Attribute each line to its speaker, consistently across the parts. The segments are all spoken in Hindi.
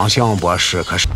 Speaker 1: 项博士可是。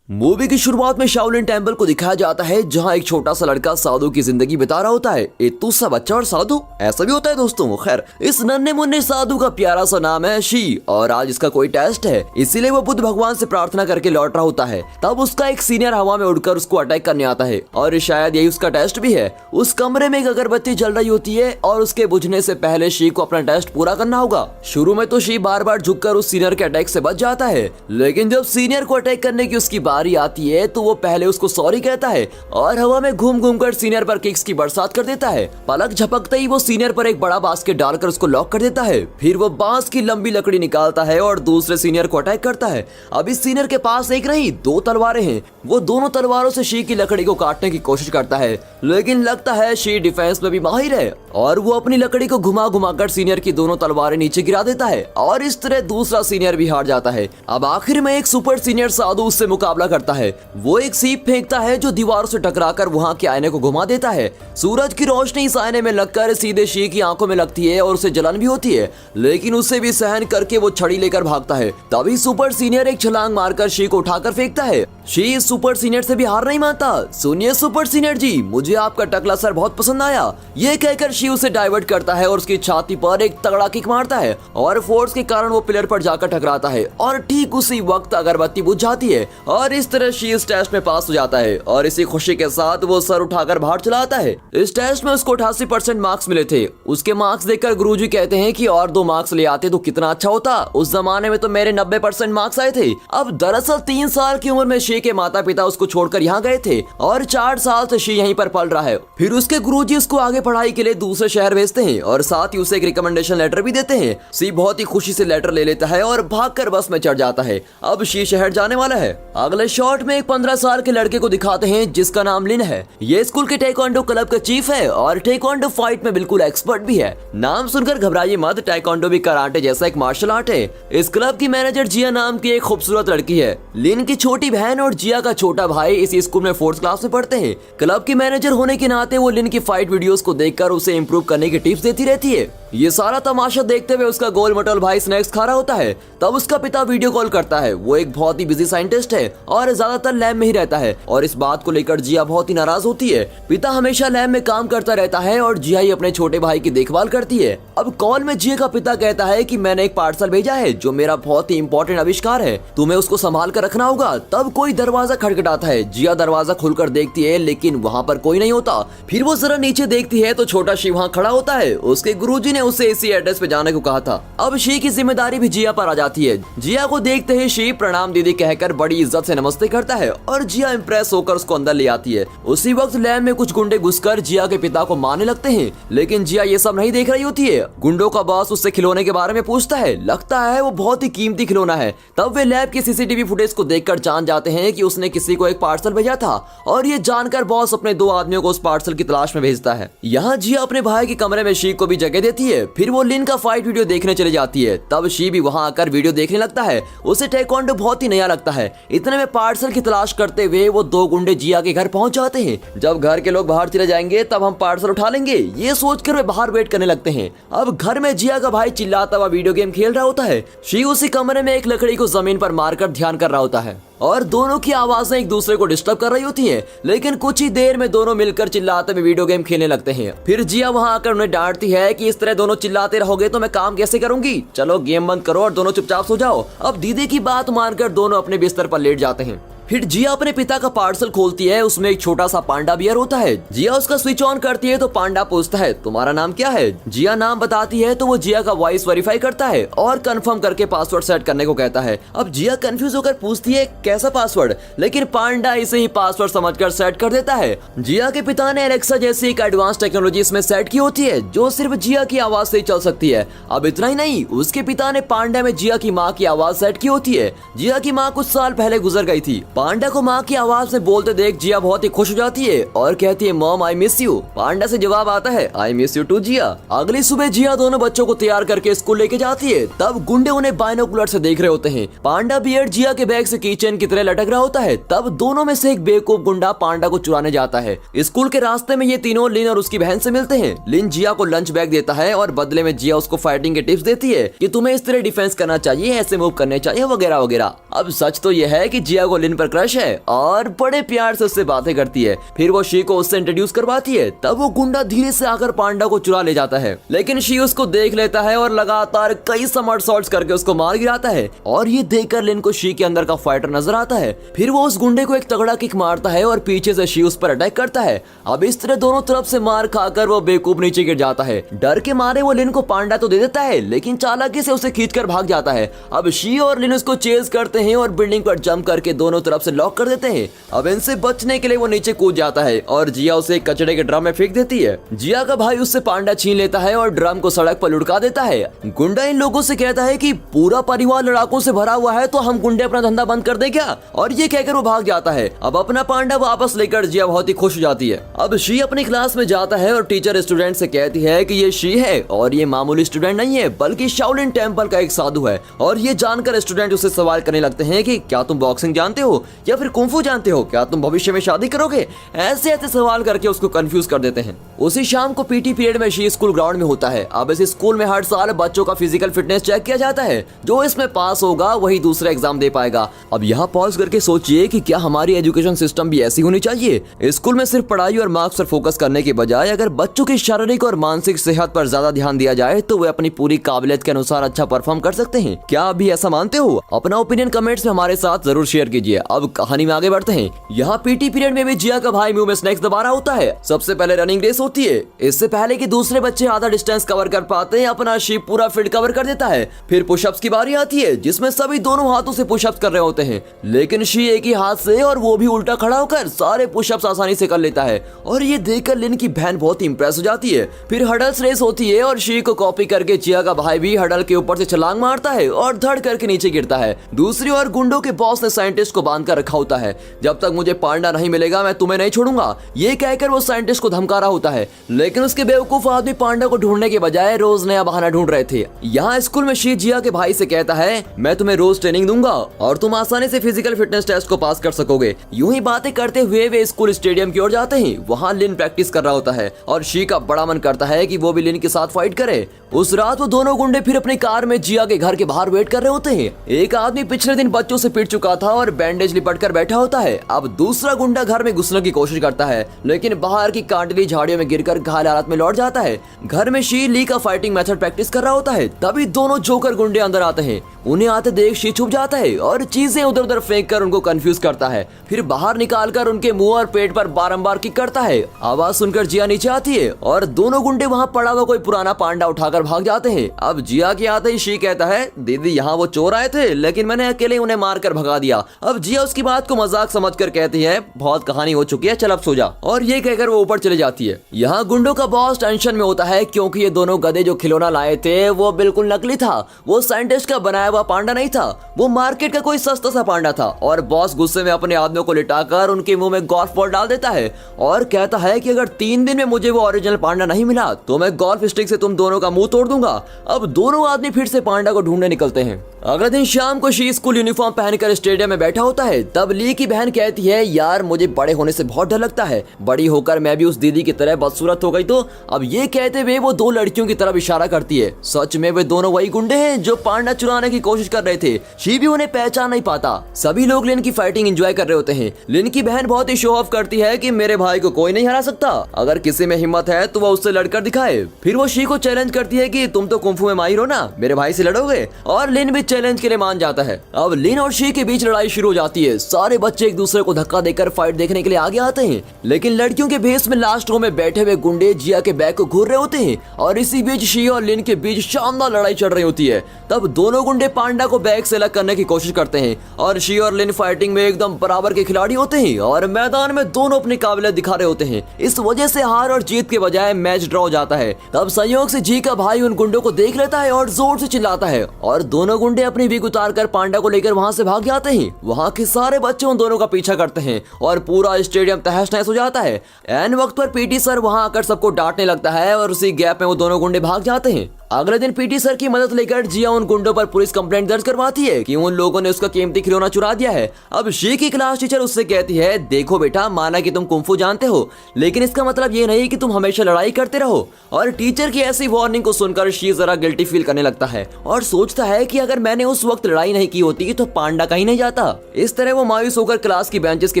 Speaker 2: मूवी की शुरुआत में शाओलिन टेम्पल को दिखाया जाता है जहां एक छोटा सा लड़का साधु की जिंदगी बिता रहा होता है। इतू सा बच्चा और साधु, ऐसा भी होता है दोस्तों। खैर, इस नन्हे मुन्ने साधु का प्यारा सा नाम है शी और आज इसका कोई टेस्ट है, इसीलिए वो बुद्ध भगवान से प्रार्थना करके लौट रहा होता है। तब उसका एक सीनियर हवा में उड़कर उसको अटैक करने आता है और शायद यही उसका टेस्ट भी है। उस कमरे में एक अगरबत्ती जल रही होती है और उसके बुझने से पहले शी को अपना टेस्ट पूरा करना होगा। शुरू में तो शी बार बार झुककर उस सीनियर के अटैक से बच जाता है, लेकिन जब सीनियर को अटैक करने की उसकी बारी आती है तो वो पहले उसको सॉरी कहता है और हवा में घूम घूम कर सीनियर पर किक्स की बरसात कर देता है। पलक झपकते ही वो सीनियर पर एक बड़ा बास्केट डालकर उसको लॉक कर देता है। फिर वो बांस की लंबी लकड़ी निकालता है और दूसरे सीनियर को अटैक करता है। अब इस सीनियर के पास एक नहीं 2 तलवारें हैं। वो दोनों तलवारों से शी की लकड़ी को काटने की कोशिश करता है, लेकिन लगता है शी डिफेंस में भी माहिर है और वो अपनी लकड़ी को घुमा घुमा कर सीनियर की दोनों तलवारें नीचे गिरा देता है और इस तरह दूसरा सीनियर भी हार जाता है। अब आखिर में एक सुपर सीनियर साधु उससे मुकाबला करता है। वो एक सीप फेंकता है जो दीवारों से टकराकर वहां के आईने को घुमा देता है। सूरज की रोशनी इस आईने में लगकर सीधे शी की आंखों में लगती है और उसे जलन भी होती है, लेकिन उसे भी सहन करके वो छड़ी लेकर भागता है। तभी सुपर सीनियर एक छलांग मारकर शी को उठाकर फेंकता है। शी इस सुपर सीनियर से भी हार नहीं मानता। सुनिए सुपर सीनियर जी, मुझे आपका टकला सर बहुत पसंद आया। ये कहकर शी उसे डाइवर्ट करता है और उसकी छाती पर एक तगड़ा किक मारता है और फोर्स के कारण वो पिलर पर जाकर टकराता है और ठीक उसी वक्त अगरबत्ती बुझ जाती है और इस तरह शी इस टेस्ट में पास हो जाता है और इसी खुशी के साथ वो सर उठाकर बाहर चला आता है। इस टेस्ट में उसको 88% मार्क्स मिले थे। उसके मार्क्स देखकर गुरुजी कहते हैं कि और 2 मार्क्स ले आते तो कितना अच्छा होता। उस जमाने में तो मेरे 90% मार्क्स आए थे। अब दरअसल 3 साल की उम्र में शी के माता पिता उसको छोड़कर यहाँ गए थे और 4 साल से शी यहीं पर पल रहा है। फिर उसके गुरुजी उसको आगे पढ़ाई के लिए दूसरे शहर भेजते हैं और साथ ही उसे एक रिकमेंडेशन लेटर भी देते हैं। शी बहुत ही खुशी से लेटर ले लेता है और भागकर बस में चढ़ जाता है। अब शी शहर जाने वाला है। अगले शॉट में एक 15 साल के लड़के को दिखाते हैं जिसका नाम लिन है। ये स्कूल के टेक्वांडो क्लब का चीफ है और टेक्वांडो फाइट में बिल्कुल एक्सपर्ट भी है। नाम सुनकर घबराइए मत, टेक्वांडो भी कराटे जैसा एक मार्शल आर्ट है। इस क्लब की मैनेजर जिया नाम की एक खूबसूरत लड़की है। लिन की छोटी बहन और जिया का छोटा भाई इस स्कूल में 4th क्लास में पढ़ते हैं। क्लब की मैनेजर होने के नाते वो लिन की फाइट वीडियोस को देखकर उसे इम्प्रूव करने की टिप्स देती रहती है। ये सारा तमाशा देखते हुए उसका गोल मटोल भाई स्नैक्स खा रहा होता है। तब उसका पिता वीडियो कॉल करता है। वो एक बहुत ही बिजी साइंटिस्ट है और ज्यादातर लैब में ही रहता है और इस बात को लेकर जिया बहुत ही नाराज होती है। पिता हमेशा लैब में काम करता रहता है और जिया ही अपने छोटे भाई की देखभाल करती है। अब कॉल में जिया का पिता कहता है कि मैंने एक पार्सल भेजा है जो मेरा बहुत ही इंपॉर्टेंट आविष्कार है, तुम्हें उसको संभाल कर रखना होगा। तब कोई दरवाजा खटखटाता है। जिया दरवाजा खुलकर देखती है लेकिन वहाँ पर कोई नहीं होता। फिर वो जरा नीचे देखती है तो छोटा शी वहाँ खड़ा होता है। उसके गुरुजी ने उसे इसी एड्रेस पे जाने को कहा था। अब शी की जिम्मेदारी भी जिया पर आ जाती है। जिया को देखते ही शी प्रणाम दीदी कहकर बड़ी इज्जत से नमस्ते करता है और जिया इंप्रेस होकर उसको अंदर ले आती है। उसी वक्त लैब में कुछ गुंडे घुसकर जिया के पिता को मारने लगते हैं, लेकिन जिया ये सब नहीं देख रही होती है। गुंडों का बॉस उससे खिलौने के बारे में पूछता है। लगता है वो बहुत ही कीमती खिलौना है। तब वे लैब की सीसीटीवी फुटेज को देखकर जान जाते हैं कि उसने किसी को एक पार्सल भेजा था और ये जानकर बॉस अपने 2 आदमियों को उस पार्सल की तलाश में भेजता है। यहाँ जिया अपने भाई के कमरे में शी को भी जगह देती है। फिर वो लिन का फाइट वीडियो देखने चली जाती है। तब शी भी वहाँ आकर वीडियो देखने लगता है। उसे टेक्वांडो बहुत ही नया लगता है। इतने में पार्सल की तलाश करते हुए वो 2 गुंडे जिया के घर पहुंच जाते हैं। जब घर के लोग बाहर चले जाएंगे तब हम पार्सल उठा लेंगे, ये सोचकर वे बाहर वेट करने लगते हैं। अब घर में जिया का भाई चिल्लाता हुआ वीडियो गेम खेल रहा होता है। शी उसी कमरे में एक लकड़ी को जमीन पर मारकर ध्यान कर रहा होता है और दोनों की आवाजें एक दूसरे को डिस्टर्ब कर रही होती हैं, लेकिन कुछ ही देर में दोनों मिलकर चिल्लाते हुए वीडियो गेम खेलने लगते हैं। फिर जिया वहां आकर उन्हें डांटती है कि इस तरह दोनों चिल्लाते रहोगे तो मैं काम कैसे करूंगी, चलो गेम बंद करो और दोनों चुपचाप सो जाओ। अब दीदी की बात मानकर दोनों अपने बिस्तर पर लेट जाते हैं। फिर जिया अपने पिता का पार्सल खोलती है। उसमें एक छोटा सा पांडा बियर होता है। जिया उसका स्विच ऑन करती है तो पांडा पूछता है तुम्हारा नाम क्या है। जिया नाम बताती है तो वो जिया का वॉइस वेरीफाई करता है और कंफर्म करके पासवर्ड सेट करने को कहता है। अब जिया कंफ्यूज होकर पूछती है कैसा पासवर्ड, लेकिन पांडा इसे ही पासवर्ड समझकर सेट कर देता है। जिया के पिता ने एलेक्सा जैसी एक एडवांस टेक्नोलॉजी इसमें सेट की होती है जो सिर्फ जिया की आवाज से ही चल सकती है। अब इतना ही नहीं, उसके पिता ने पांडा में जिया की माँ की आवाज सेट की होती है। जिया की माँ कुछ साल पहले गुजर गई थी। पांडा को माँ की आवाज में बोलते देख जिया बहुत ही खुश हो जाती है और कहती है मॉम आई मिस यू। पांडा से जवाब आता है आई मिस यू टू जिया। अगली सुबह जिया दोनों बच्चों को तैयार करके स्कूल लेके जाती है। तब गुंडे उन्हें बाइनोकुलर से देख रहे होते हैं। पांडा बियर्ड जिया के बैग से कीचेन की तरह लटक रहा होता है। तब दोनों में से एक बेवकूफ गुंडा पांडा को चुराने जाता है। स्कूल के रास्ते में ये तीनों लिन और उसकी बहन से मिलते हैं। लिन जिया को लंच बैग देता है और बदले में जिया उसको फाइटिंग के टिप्स देती है कि तुम्हें इस तरह डिफेंस करना चाहिए, ऐसे मूव करने चाहिए वगैरह वगैरह। अब सच तो यह है कि जिया को लिन पर क्रश है और बड़े प्यार से उससे बातें करती है। फिर वो शी को उससे इंट्रोड्यूस करवाती है। तब वो गुंडा धीरे से आकर पांडा को चुरा ले जाता है, लेकिन शी उसको देख लेता है और लगातार कई समरसॉल्ट्स करके उसको मार गिराता है। और ये देखकर लिन को शी के अंदर का फाइटर नजर आता है। फिर वो उस गुंडे को एक तगड़ा किक मारता है और पीछे से शी उस पर अटैक करता है। अब इस तरह दोनों तरफ से मार खाकर वो बेवकूफ नीचे गिर जाता है। डर के मारे वो लिन को पांडा तो दे देता है, लेकिन चालाकी से उसे खींचकर भाग जाता है। अब शी और लिन उसको चेज करते हैं और बिल्डिंग पर जंप करके दोनों तरफ से लॉक कर देते हैं। अब इनसे बचने के लिए वो नीचे कूद जाता है और जिया उसे एक कचड़े के ड्रम में फेंक देती है। जिया का भाई उससे पांडा छीन लेता है और ड्रम को सड़क पर लुढ़का देता है। गुंडा इन लोगों से कहता है कि पूरा परिवार लड़ाकों से भरा हुआ है तो हम गुंडे अपना धंधा बंद कर दे क्या, और ये कहकर वो भाग जाता है। अब अपना पांडा वापस लेकर जिया बहुत ही खुश हो जाती है। अब शी अपनी क्लास में जाता है और टीचर स्टूडेंट से कहती है कि ये शी है और ये मामूली स्टूडेंट नहीं है बल्कि शाओलिन टेंपल का एक साधु है। और ये जानकर स्टूडेंट उससे सवाल करने लगते हैं कि क्या तुम बॉक्सिंग जानते हो या फिर कुंफू जानते हो, क्या तुम भविष्य में शादी करोगे, ऐसे ऐसे सवाल करके उसको कंफ्यूज कर देते हैं। उसी शाम को पीटी पीरियड में शी स्कूल ग्राउंड में होता है। अब इस स्कूल में हर साल बच्चों का फिजिकल फिटनेस चेक किया जाता है। जो इसमें पास होगा वही दूसरा एग्जाम दे पाएगा। अब यहाँ पॉज करके सोचिए कि क्या हमारी एजुकेशन सिस्टम भी ऐसी होनी चाहिए। स्कूल में सिर्फ पढ़ाई और मार्क्स पर फोकस करने के बजाय अगर बच्चों की शारीरिक और मानसिक सेहत पर ज्यादा ध्यान दिया जाए तो वे अपनी पूरी काबिलियत के अनुसार अच्छा परफॉर्म कर सकते हैं। क्या आप भी ऐसा मानते हो? अपना ओपिनियन कमेंट्स में हमारे साथ जरूर शेयर कीजिए। अब कहानी में आगे बढ़ते हैं। यहाँ पीटी पीरियड में भी जिया का भाई मुंह में स्नैक्स दबा रहा होता है। सबसे पहले रनिंग रेस होती है। इससे पहले कि दूसरे बच्चे आधा डिस्टेंस कवर कर पाते हैं, अपना शीप पूरा फील्ड कवर कर देता है। फिर पुशअप्स की बारी आती है जिसमें सभी दोनों हाथों से पुशअप्स कर रहे होते हैं, लेकिन शी एक ही हाथ से और वो भी उल्टा खड़ा होकर सारे पुशअप्स आसानी से कर लेता है। और ये देखकर लिन की बहन बहुत ही इंप्रेस हो जाती है। फिर हडल्स रेस होती है और शी को कॉपी करके जिया का भाई भी हडल के ऊपर से छलांग मारता है और धड़ करके नीचे गिरता है। दूसरी ओर गुंडों के बॉस ने साइंटिस्ट को बांध कर रखा होता है। जब तक मुझे पांडा नहीं मिलेगा मैं तुम्हें नहीं छोड़ूंगा, ये कहकर वो साइंटिस्ट को धमका रहा होता है। लेकिन उसके बेवकूफ आदमी पांडा को ढूंढने के बजाय रोज नया बहाना ढूंढ रहे थे। यहाँ स्कूल में शी जिया के भाई से कहता है मैं तुम्हें रोज ट्रेनिंग दूंगा और तुम आसानी से फिजिकल फिटनेस टेस्ट को पास कर सकोगे। यूं ही बातें करते हुए वे स्कूल स्टेडियम की ओर जाते हैं। वहाँ लिन प्रैक्टिस कर रहा होता है और शी का बड़ा मन करता है कि वो भी लिन के साथ फाइट करे। उस रात वो दोनों गुंडे फिर अपनी कार में जिया के घर के बाहर वेट कर रहे होते हैं। एक आदमी पिछले दिन बच्चों से पिट चुका था और बैंडेज लिपट कर बैठा होता है। अब दूसरा गुंडा घर में घुसने की कोशिश करता है, लेकिन बाहर की कांटली झाड़ियों में गिरकर घायल हालत में लौट जाता है। घर में शी ली का फाइटिंग मेथड प्रैक्टिस कर रहा होता है। तभी दोनों जोकर गुंडे अंदर आते हैं। उन्हें आते देख शी छुप जाता है और चीजें उधर उधर फेंक कर उनको कंफ्यूज करता है। फिर बाहर निकालकर उनके मुंह और पेट पर बारंबार किक करता है। आवाज सुनकर जिया नीचे आती है और दोनों गुंडे वहाँ पड़ा हुआ कोई पुराना पांडा उठाकर भाग जाते हैं। अब जिया के आते ही शी कहता है दीदी यहाँ वो चोर आए थे लेकिन मैंने अकेले उन्हें मारकर भगा दिया। अब जिया उसकी बात को मजाक समझकर कहती है बहुत कहानी हो चुकी है, चल अब सो जा, और ये कहकर वो ऊपर चले जाती है। यहाँ गुंडों का बॉस टेंशन में होता है क्योंकि ये दोनों गधे जो खिलौना लाए थे वो बिल्कुल नकली था। वो साइंटिस्ट का बनाया हुआ पांडा नहीं था, वो मार्केट का कोई सस्ता सा पांडा था। और बॉस गुस्से में अपने आदमियों को लिटाकर उनके मुंह में गोल्फ बॉल डाल देता है और कहता है कि अगर 3 दिन में मुझे वो ओरिजिनल पांडा नहीं मिला तो मैं गोल्फ स्टिक से तुम दोनों का मुंह तोड़ दूंगा। अब दोनों आदमी फिर से पांडा को ढूंढने निकलते हैं। अगले दिन शाम को शी स्कूल यूनिफॉर्म पहनकर स्टेडियम में बैठा होता है। तब ली की बहन कहती है यार मुझे बड़े होने से बहुत डर लगता है, बड़ी होकर मैं भी उस दीदी की तरह बदसूरत हो गई तो। अब ये कहते हुए वो 2 लड़कियों की तरफ इशारा करती है। सच में वे दोनों वही गुंडे हैं जो पांडा चुराने की कोशिश कर रहे थे। शी भी उन्हें पहचान नहीं पाता। सभी लोग लिन की फाइटिंग एंजॉय कर रहे होते हैं। लिन की बहन बहुत ही शो ऑफ करती है कि मेरे भाई को कोई नहीं हरा सकता, अगर किसी में हिम्मत है तो वो उससे लड़कर दिखाए। फिर वो शी को चैलेंज करती है कि तुम तो कुंफू में माहिर हो ना, मेरे भाई से लड़ोगे, और लिन भी चैलेंज के लिए मान जाता है। अब लिन और शी के बीच लड़ाई शुरू हो जाती है। सारे बच्चे एक दूसरे को धक्का देकर फाइट देखने के लिए आगे आते हैं, लेकिन लड़कियों के भेष में लास्ट रो में बैठे हुए गुंडे जिया के बैग को घूर रहे होते हैं और इसी बीच शी और लिन के बीच शानदार लड़ाई चल रही होती है। तब दोनों गुंडे पांडा को बैग से अलग करने की कोशिश करते हैं और शी और लिन फाइटिंग में एकदम बराबर के खिलाड़ी होते हैं और मैदान में दोनों अपनी काबिलियत दिखा रहे होते हैं। इस वजह से हार और जीत के बजाय मैच ड्रॉ हो जाता है। तब संयोग से जी का भाई उन गुंडों को देख लेता है और जोर से चिल्लाता है और दोनों गुंडे अपनी विग उतार कर पांडा को लेकर वहाँ से भाग जाते हैं। वहाँ की सारे बच्चे उन दोनों का पीछा करते हैं और पूरा स्टेडियम तहस नहस हो जाता है। एन वक्त पर पीटी सर वहां आकर सबको डांटने लगता है और उसी गैप में वो दोनों गुंडे भाग जाते हैं। अगले दिन पीटी सर की मदद लेकर जिया उन गुंडों पर पुलिस कंप्लेंट दर्ज करवाती है कि उन लोगों ने उसका कीमती खिलौना चुरा दिया है। अब शी की क्लास टीचर उससे कहती है, देखो बेटा, माना कि तुम कुंफू जानते हो, लेकिन इसका मतलब ये नहीं कि तुम हमेशा लड़ाई करते रहो। और टीचर की ऐसी वार्निंग को सुनकर शी जरा गिल्टी फील करने लगता है और सोचता है कि अगर मैंने उस वक्त लड़ाई नहीं की होती तो पांडा कहीं नहीं जाता। इस तरह वो मायूस होकर क्लास की बेंचेस के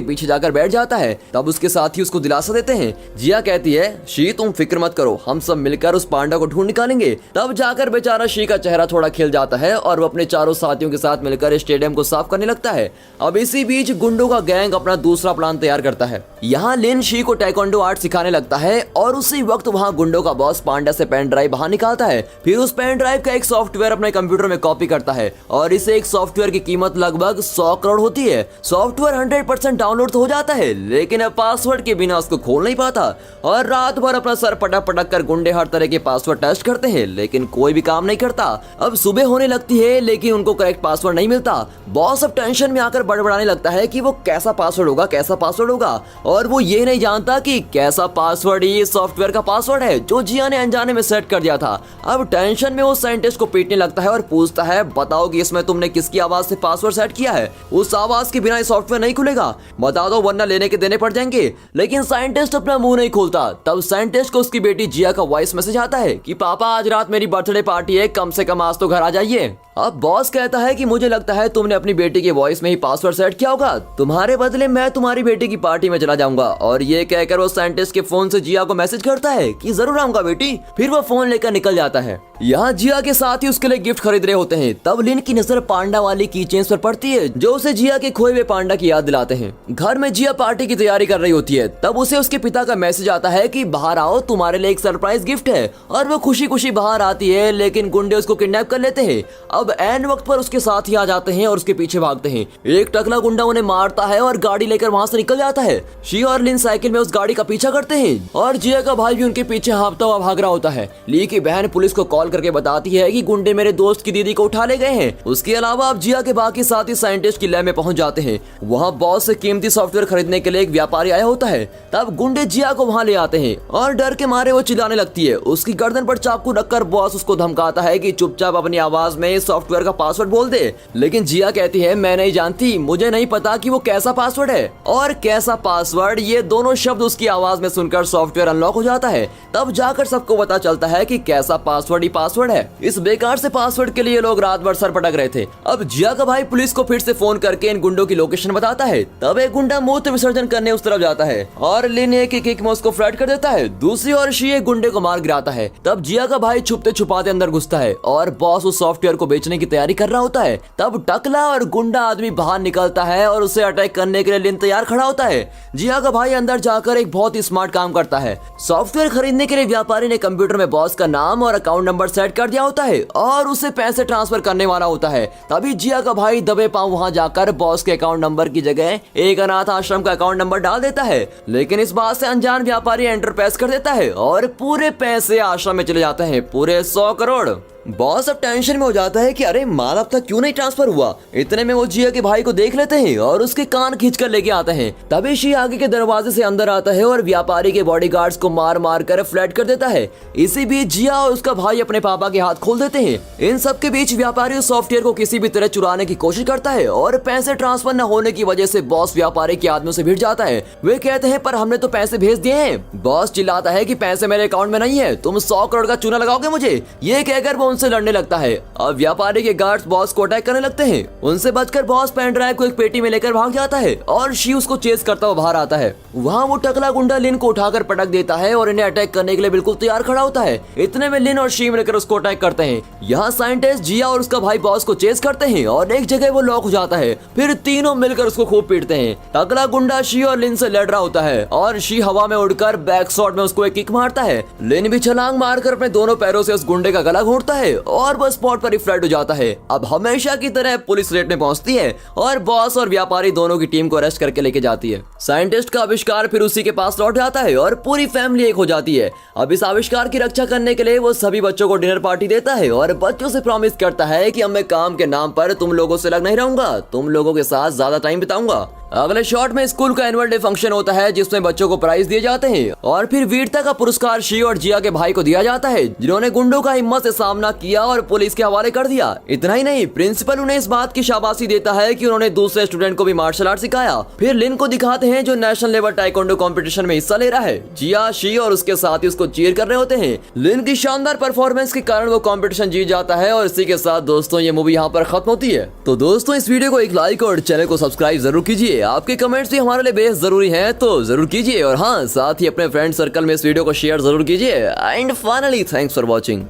Speaker 2: पीछे जाकर बैठ जाता है। तब उसके साथी उसको दिलासा देते हैं। जिया कहती है, शी तुम फिक्र मत करो, हम सब मिलकर उस पांडा को ढूंढ निकालेंगे। तब जाकर बेचारा शी का चेहरा थोड़ा खिल जाता है और वो अपने चारों साथियों के साथ मिलकर स्टेडियम को साफ करने लगता है। अब इसी बीच गुंडों का गैंग अपना दूसरा प्लान तैयार करता है। यहाँ लिन शी को टाइकोंडो आर्ट सिखाने लगता है और उसी वक्त वहाँ गुंडों का बॉस पांडा से पेन ड्राइव बाहर निकालता है। फिर उस पेन ड्राइव का एक सॉफ्टवेयर अपने कंप्यूटर में कॉपी करता है और इसे एक सॉफ्टवेयर की कीमत लगभग 100 करोड़ होती है। सॉफ्टवेयर 100% डाउनलोड तो हो जाता है, लेकिन अब पासवर्ड के बिना उसको खोल नहीं पाता और रात भर अपना सर पटक पटक कर गुंडे हर तरह के पासवर्ड टेस्ट करते हैं, लेकिन कोई भी काम नहीं करता। अब सुबह होने लगती है लेकिन उनको करेक्ट पासवर्ड नहीं मिलता। बॉस अब टेंशन में आकर बड़बड़ाने लगता है कि वो कैसा पासवर्ड होगा और वो ये नहीं जानता कि कैसा पासवर्ड ही सॉफ्टवेयर का पासवर्ड है जो जिया ने अनजाने में सेट कर दिया था। अब टेंशन में वो साइंटिस्ट को पीटने लगता है और पूछता है, बताओ कि इसमें तुमने किसकी आवाज से पासवर्ड सेट किया है? उस आवाज के बिना सॉफ्टवेयर नहीं खुलेगा, बता दो वरना लेने के देने पड़ जाएंगे। लेकिन साइंटिस्ट अपना मुंह नहीं खोलता। तब साइंटिस्ट को उसकी बेटी जिया का वॉइस मैसेज आता है कि पापा आज रात मेरी बर्थडे पार्टी है, कम से कम आज तो घर आ जाइए। अब बॉस कहता है कि मुझे लगता है तुमने अपनी बेटी के वॉइस में ही पासवर्ड सेट किया होगा, तुम्हारे बदले मैं तुम्हारी बेटी की पार्टी में चला जाऊंगा। और ये कहकर वो साइंटिस्ट के फोन से जिया को मैसेज करता है कि जरूर आऊंगा बेटी। फिर वो फोन लेकर निकल जाता है। यहाँ जिया के साथ ही उसके लिए गिफ्ट खरीद रहे होते हैं। तब लिन की नजर पांडा वाली की चेन्स पर पड़ती है जो उसे जिया के खोए हुए पांडा की याद दिलाते हैं। घर में जिया पार्टी की तैयारी कर रही होती है। तब उसे उसके पिता का मैसेज आता है कि बाहर आओ, तुम्हारे लिए एक सरप्राइज गिफ्ट है। और वो खुशी खुशी बाहर आती है, लेकिन गुंडे उसको किडनैप कर लेते हैं। अब एन वक्त पर उसके साथ ही आ जाते हैं और उसके पीछे भागते हैं। एक टकला गुंडा उन्हें मारता है और गाड़ी लेकर वहाँ से निकल जाता है। शी और लिन साइकिल में उस गाड़ी का पीछा करते हैं और जिया का भाई भी उनके पीछे हाँफता हुआ भाग रहा होता है। ली की बहन पुलिस को कॉल करके बताती है कि गुंडे मेरे दोस्त की दीदी को उठा ले गए हैं। उसके अलावा अब जिया के बाकी साथी साइंटिस्ट की लैब में पहुंच जाते हैं। वहाँ बॉस से कीमती सॉफ्टवेयर खरीदने के लिए एक व्यापारी आया होता है। तब गुंडे जिया को वहाँ ले आते हैं और डर के मारे वो चिल्लाने लगती है। उसकी गर्दन पर चाकू रखकर बॉस उसको धमकाता है कि चुपचाप अपनी आवाज में सॉफ्टवेयर का पासवर्ड बोल दे। लेकिन जिया कहती है, मैं नहीं जानती, मुझे नहीं पता कि वो कैसा पासवर्ड है और कैसा पासवर्ड। ये दोनों शब्द उसकी आवाज में सुनकर सॉफ्टवेयर अनलॉक हो जाता है। तब जाकर सबको पता चलता है कि कैसा पासवर्ड ही पासवर्ड है। इस बेकार से पासवर्ड के लिए लोग रात भर सर पटक रहे थे। अब जिया का भाई पुलिस को फिर से फोन करके इन गुंडों की लोकेशन बताता है। तब एक गुंडा मूत्र विसर्जन करने उस तरफ जाता है और लिन एक किक में उसको फ्लैट कर देता है। दूसरी ओर शी एक गुंडे को मार गिराता है। तब जिया का भाई छुपते छुपाते अंदर घुसता है और बॉस उस सॉफ्टवेयर को बेचने की तैयारी कर रहा होता है। तब टकला और गुंडा आदमी बाहर निकलता है और उसे अटैक करने के लिए लिन तैयार खड़ा होता है। जिया का भाई अंदर जाकर एक बहुत ही स्मार्ट काम करता है। सॉफ्टवेयर खरीदने के लिए व्यापारी ने कंप्यूटर में बॉस का नाम और अकाउंट नंबर सेट कर दिया होता है और उसे पैसे ट्रांसफर करने वाला होता है। तभी जिया का भाई दबे पांव वहां जाकर बॉस के अकाउंट नंबर की जगह एक अनाथ आश्रम का अकाउंट नंबर डाल देता है। लेकिन इस बात से अनजान व्यापारी एंटर प्रेस कर देता है और पूरे पैसे आश्रम में चले जाते हैं, पूरे 100 करोड़। बॉस अब टेंशन में हो जाता है कि अरे माल अब तक क्यों नहीं ट्रांसफर हुआ। इतने में वो जिया के भाई को देख लेते हैं और उसके कान खींचकर लेके आते हैं। तभी शी आगे के दरवाजे से अंदर आता है और व्यापारी के बॉडीगार्ड्स को मार मार कर फ्लैट कर देता है। इसी बीच जिया और उसका भाई अपने पापा के हाथ खोल देते हैं। इन सब के बीच व्यापारी उस सॉफ्टवेयर को किसी भी तरह चुराने की कोशिश करता है और पैसे ट्रांसफर न होने की वजह से बॉस व्यापारी के आदमियों से भिड़ जाता है। वे कहते हैं, पर हमने तो पैसे भेज दिए हैं। बॉस चिल्लाता है कि पैसे मेरे अकाउंट में नहीं है, तुम 100 करोड़ का चूना लगाओगे मुझे। ये कहकर वो उनसे लड़ने लगता है। अब व्यापारी के गार्ड्स बॉस को अटैक करने लगते हैं। उनसे बचकर बॉस पेन ड्राइव को एक पेटी में लेकर भाग जाता है और शी उसको चेस करता हुआ बाहर आता है। वहाँ वो टकला गुंडा लिन को उठाकर पटक देता है और इन्हें अटैक करने के लिए बिल्कुल तैयार खड़ा होता है। इतने में लिन और शी मिलकर उसको अटैक करते हैं। यहाँ साइंटिस्ट जिया और उसका भाई बॉस को चेस करते हैं और एक जगह वो लॉक हो जाता है। फिर तीनों मिलकर उसको खूब पीटते हैं। टकला गुंडा शी और लिन से लड़ रहा होता है और शी हवा में उड़कर बैक शॉट में उसको एक किक मारता है। लिन भी छलांग मारकर अपने दोनों पैरों से उस गुंडे का गला घोंटता है है और बस स्पॉट पर ही फ्लड हो जाता है। अब हमेशा की तरह पुलिस रेड में पहुंचती है और बॉस और व्यापारी दोनों की टीम को अरेस्ट करके लेके जाती है। साइंटिस्ट का आविष्कार फिर उसी के पास लौट जाता है और पूरी फैमिली एक हो जाती है। अब इस आविष्कार की रक्षा करने के लिए वो सभी बच्चों को डिनर पार्टी देता है और बच्चों से प्रॉमिस करता है कि अब मैं काम के नाम पर तुम लोगों से अलग नहीं रहूंगा, तुम लोगों के साथ ज्यादा टाइम बिताऊंगा। अगले शॉट में स्कूल का एनुअल डे फंक्शन होता है जिसमें बच्चों को प्राइज दिए जाते हैं और फिर वीरता का पुरस्कार शिव और जिया के भाई को दिया जाता है जिन्होंने गुंडों का हिम्मत से सामना किया और पुलिस के हवाले कर दिया। इतना ही नहीं, प्रिंसिपल उन्हें इस बात की शाबाशी देता है कि उन्होंने दूसरे स्टूडेंट को भी मार्शल आर्ट सिखाया। फिर लिन को दिखाते हैं जो नेशनल लेवल टाइकोंडो कंपटीशन में हिस्सा ले रहा है। जिया, शी और उसके साथी उसको चीयर कर रहे होते हैं। लिन की शानदार परफॉर्मेंस के कारण वो कंपटीशन जीत जाता है और इसी के साथ दोस्तों ये मूवी यहाँ पर खत्म होती है। तो दोस्तों इस वीडियो को एक लाइक और चैनल को सब्सक्राइब जरूर कीजिए। आपके कमेंट्स भी हमारे लिए बेहद जरूरी हैं, तो जरूर कीजिए और हाँ, साथ ही अपने फ्रेंड सर्कल में इस वीडियो को शेयर जरूर कीजिए। And finally thanks for watching.